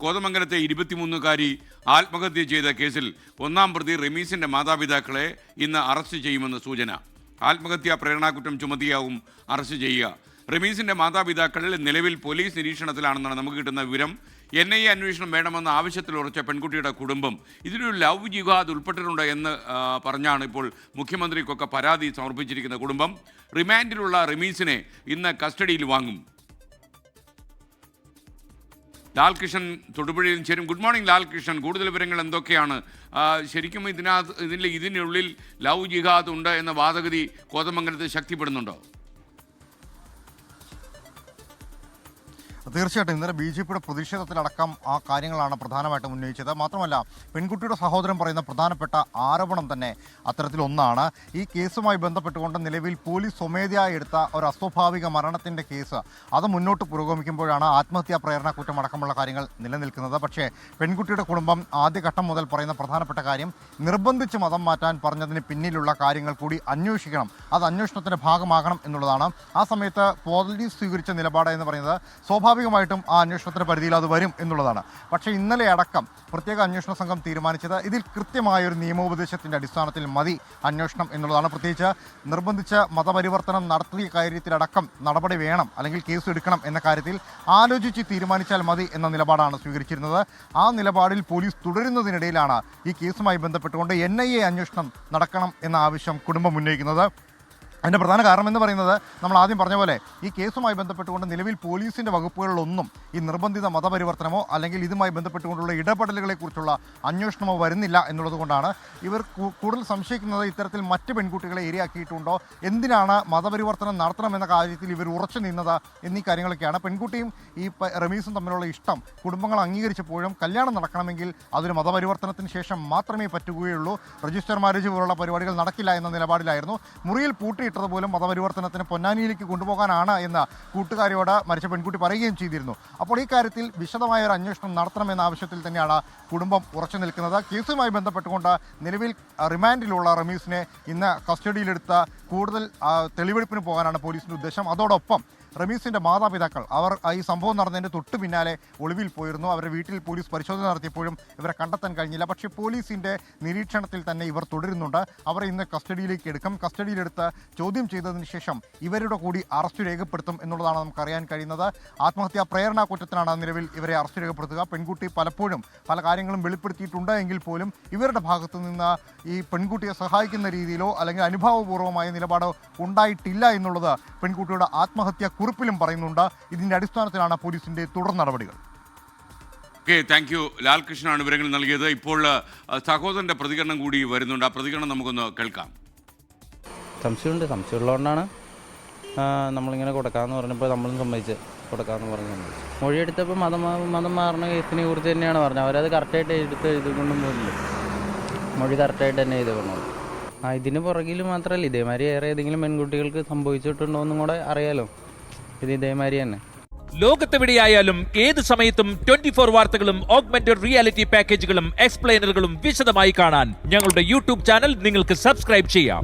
കോതമംഗലത്തെ 23-കാരി ആത്മഹത്യ ചെയ്ത കേസിൽ ഒന്നാം പ്രതി റമീസിന്റെ മാതാപിതാക്കളെ ഇന്ന് അറസ്റ്റ് ചെയ്യുമെന്ന് സൂചന. ആത്മഹത്യാ പ്രേരണാകുറ്റം ചുമത്തിയാവും അറസ്റ്റ് ചെയ്യുക. റമീസിന്റെ മാതാപിതാക്കൾ നിലവിൽ പോലീസ് നിരീക്ഷണത്തിലാണെന്നാണ് നമുക്ക് കിട്ടുന്ന വിവരം. NIA അന്വേഷണം വേണമെന്ന ആവശ്യത്തിൽ ഉറച്ച പെൺകുട്ടിയുടെ കുടുംബം ഇതിലൊരു ലവ് ജിഹാദ് ഉൾപ്പെട്ടിട്ടുണ്ട് എന്ന് പറഞ്ഞാണ് ഇപ്പോൾ മുഖ്യമന്ത്രിക്കൊക്കെ പരാതി സമർപ്പിച്ചിരിക്കുന്ന കുടുംബം. റിമാൻഡിലുള്ള റമീസിനെ ഇന്ന് കസ്റ്റഡിയിൽ വാങ്ങും. ലാൽകൃഷ്ണൻ തൊടുപുഴയിൽ ചേരും. ഗുഡ് മോർണിംഗ് ലാൽകൃഷ്ണൻ, കൂടുതൽ വിവരങ്ങൾ എന്തൊക്കെയാണ്? ശരിക്കും ഇതിനുള്ളിൽ ലവ് ജിഹാദ് ഉണ്ട് എന്ന വാദഗതി കോതമംഗലത്ത് ശക്തിപ്പെടുന്നുണ്ടോ? തീർച്ചയായിട്ടും ഇന്നലെ BJPയുടെ പ്രതിഷേധത്തിലടക്കം ആ കാര്യങ്ങളാണ് പ്രധാനമായിട്ടും ഉന്നയിച്ചത്. മാത്രമല്ല, പെൺകുട്ടിയുടെ സഹോദരൻ പറയുന്ന പ്രധാനപ്പെട്ട ആരോപണം തന്നെ അത്തരത്തിലൊന്നാണ്. ഈ കേസുമായി ബന്ധപ്പെട്ടുകൊണ്ട് നിലവിൽ പോലീസ് സ്വമേധയാ എടുത്ത ഒരു അസ്വാഭാവിക മരണത്തിൻ്റെ കേസ് അത് മുന്നോട്ട് പുരോഗമിക്കുമ്പോഴാണ് ആത്മഹത്യാ പ്രേരണ കുറ്റം അടക്കമുള്ള കാര്യങ്ങൾ നിലനിൽക്കുന്നത്. പക്ഷേ പെൺകുട്ടിയുടെ കുടുംബം ആദ്യഘട്ടം മുതൽ പറയുന്ന പ്രധാനപ്പെട്ട കാര്യം, നിർബന്ധിച്ച് മതം മാറ്റാൻ പറഞ്ഞതിന് പിന്നിലുള്ള കാര്യങ്ങൾ കൂടി അന്വേഷിക്കണം, അത് അന്വേഷണത്തിൻ്റെ ഭാഗമാകണം എന്നുള്ളതാണ്. ആ സമയത്ത് പോലീസ് സ്വീകരിച്ച നിലപാട് എന്ന് പറയുന്നത് സ്വാഭാവികമായിട്ടും ആ അന്വേഷണത്തിൻ്റെ പരിധിയിൽ അത് വരും എന്നുള്ളതാണ്. പക്ഷേ ഇന്നലെ അടക്കം പ്രത്യേക അന്വേഷണ സംഘം തീരുമാനിച്ചത് ഇതിൽ കൃത്യമായൊരു നിയമോപദേശത്തിൻ്റെ അടിസ്ഥാനത്തിൽ മതി അന്വേഷണം എന്നുള്ളതാണ്. പ്രത്യേകിച്ച് നിർബന്ധിച്ച് മതപരിവർത്തനം നടത്തിയ കാര്യത്തിലടക്കം നടപടി വേണം, അല്ലെങ്കിൽ കേസ് എടുക്കണം എന്ന കാര്യത്തിൽ ആലോചിച്ച് തീരുമാനിച്ചാൽ മതി എന്ന നിലപാടാണ് സ്വീകരിച്ചിരുന്നത്. ആ നിലപാടിൽ പോലീസ് തുടരുന്നതിനിടയിലാണ് ഈ കേസുമായി ബന്ധപ്പെട്ടുകൊണ്ട് NIA അന്വേഷണം നടക്കണം എന്ന ആവശ്യം കുടുംബം ഉന്നയിക്കുന്നത്. അതിൻ്റെ പ്രധാന കാരണം എന്ന് പറയുന്നത്, നമ്മൾ ആദ്യം പറഞ്ഞ പോലെ ഈ കേസുമായി ബന്ധപ്പെട്ടുകൊണ്ട് നിലവിൽ പോലീസിൻ്റെ വകുപ്പുകളിലൊന്നും ഈ നിർബന്ധിത മതപരിവർത്തനമോ അല്ലെങ്കിൽ ഇതുമായി ബന്ധപ്പെട്ടുകൊണ്ടുള്ള ഇടപെടലുകളെക്കുറിച്ചുള്ള അന്വേഷണമോ വരുന്നില്ല എന്നുള്ളത് കൊണ്ടാണ് ഇവർ കൂടുതൽ സംശയിക്കുന്നത്. ഇത്തരത്തിൽ മറ്റ് പെൺകുട്ടികളെ ഇരയാക്കിയിട്ടുണ്ടോ, എന്തിനാണ് മതപരിവർത്തനം നടത്തണമെന്ന കാര്യത്തിൽ ഇവർ ഉറച്ചു നിന്നത് എന്നീ കാര്യങ്ങളൊക്കെയാണ്. പെൺകുട്ടിയും ഈ റമീസും തമ്മിലുള്ള ഇഷ്ടം കുടുംബങ്ങൾ അംഗീകരിച്ചപ്പോഴും കല്യാണം നടക്കണമെങ്കിൽ അതൊരു മതപരിവർത്തനത്തിന് ശേഷം മാത്രമേ പറ്റുകയുള്ളൂ, രജിസ്റ്റർ മാരേജ് പോലുള്ള പരിപാടികൾ നടക്കില്ല എന്ന നിലപാടിലായിരുന്നു. മുറിയിൽ പൂട്ടി പോലും മതപരിവർത്തനത്തിന് പൊന്നാനിയിലേക്ക് കൊണ്ടുപോകാനാണ് എന്ന് കൂട്ടുകാരിയോട് മരിച്ച പെൺകുട്ടി പറയുകയും ചെയ്തിരുന്നു. അപ്പോൾ ഈ കാര്യത്തിൽ വിശദമായ ഒരു അന്വേഷണം നടത്തണമെന്ന ആവശ്യത്തിൽ തന്നെയാണ് കുടുംബം ഉറച്ചു നിൽക്കുന്നത്. കേസുമായി ബന്ധപ്പെട്ടുകൊണ്ട് നിലവിൽ റിമാൻഡിലുള്ള റമീസിനെ ഇന്ന് കസ്റ്റഡിയിലെടുത്ത് കൂടുതൽ തെളിവെടുപ്പിന് പോകാനാണ് പോലീസിൻ്റെ ഉദ്ദേശം. അതോടൊപ്പം റമീസിൻ്റെ മാതാപിതാക്കൾ അവർ ഈ സംഭവം നടന്നതിൻ്റെ തൊട്ട് പിന്നാലെ ഒളിവിൽ പോയിരുന്നു. അവരുടെ വീട്ടിൽ പോലീസ് പരിശോധന നടത്തിയപ്പോഴും ഇവരെ കണ്ടെത്താൻ കഴിഞ്ഞില്ല. പക്ഷേ പോലീസിൻ്റെ നിരീക്ഷണത്തിൽ തന്നെ ഇവർ തുടരുന്നുണ്ട്. അവരെ ഇന്ന് കസ്റ്റഡിയിലേക്ക് എടുക്കും. കസ്റ്റഡിയിലെടുത്ത് ചോദ്യം ചെയ്തതിന് ശേഷം ഇവരുടെ കൂടി അറസ്റ്റ് രേഖപ്പെടുത്തും എന്നുള്ളതാണ് നമുക്കറിയാൻ കഴിയുന്നത്. ആത്മഹത്യാ പ്രേരണാ കുറ്റത്തിനാണ് നിലവിൽ ഇവരെ അറസ്റ്റ് രേഖപ്പെടുത്തുക. പെൺകുട്ടി പലപ്പോഴും പല കാര്യങ്ങളും വെളിപ്പെടുത്തിയിട്ടുണ്ട് എങ്കിൽ പോലും ഇവരുടെ ഭാഗത്തു നിന്ന് ഈ പെൺകുട്ടിയെ സഹായിക്കുന്ന രീതിയിലോ അല്ലെങ്കിൽ അനുഭാവപൂർവ്വമായ നിലപാടോ ഉണ്ടായിട്ടില്ല എന്നുള്ളത് പെൺകുട്ടിയുടെ ആത്മഹത്യ കുറിപ്പിലും പറയുന്നുണ്ട്. ഇതിന്റെ അടിസ്ഥാനത്തിലാണ് പോലീസിന്റെ തുടർ നടപടികൾ. ഓക്കെ, താങ്ക് യു ലാൽകൃഷ്ണനാണ് വിവരങ്ങൾ നൽകിയത്. ഇപ്പോൾ സഹോദരന്റെ പ്രതികരണം കൂടി വരുന്നുണ്ട്. ആ പ്രതികരണം നമുക്കൊന്ന് കേൾക്കാം. സംശയമുള്ളതുകൊണ്ടാണ് നമ്മളിങ്ങനെ കൊടുക്കാമെന്ന് പറഞ്ഞപ്പോൾ നമ്മളും സമ്മതിച്ച് കൊടുക്കാമെന്ന് പറഞ്ഞ് മൊഴിയെടുത്തപ്പോൾ മതം മാറുന്ന കേസിനെ കുറിച്ച് തന്നെയാണ് പറഞ്ഞത്. അവരത് കറക്റ്റായിട്ട് എഴുതിക്കൊണ്ടും പോലില്ല, മൊഴി കറക്റ്റായിട്ട് തന്നെ എഴുതിക്കൊണ്ടു. ഇതിന് പുറകിൽ മാത്രമല്ല, ഇതേമാതിരി വേറെ ഏതെങ്കിലും പെൺകുട്ടികൾക്ക് സംഭവിച്ചിട്ടുണ്ടോ എന്നും കൂടെ അറിയാലോ. ഇത് ഇതേമാതിരി തന്നെ ലോകത്തെവിടെയായാലും ഏത് സമയത്തും 24 വാർത്തകളും ഓഗ്മെന്റഡ് റിയാലിറ്റി പാക്കേജുകളും എക്സ്പ്ലെയിനറുകളും വിശദമായി കാണാൻ ഞങ്ങളുടെ YouTube ചാനൽ നിങ്ങൾക്ക് സബ്സ്ക്രൈബ് ചെയ്യാം.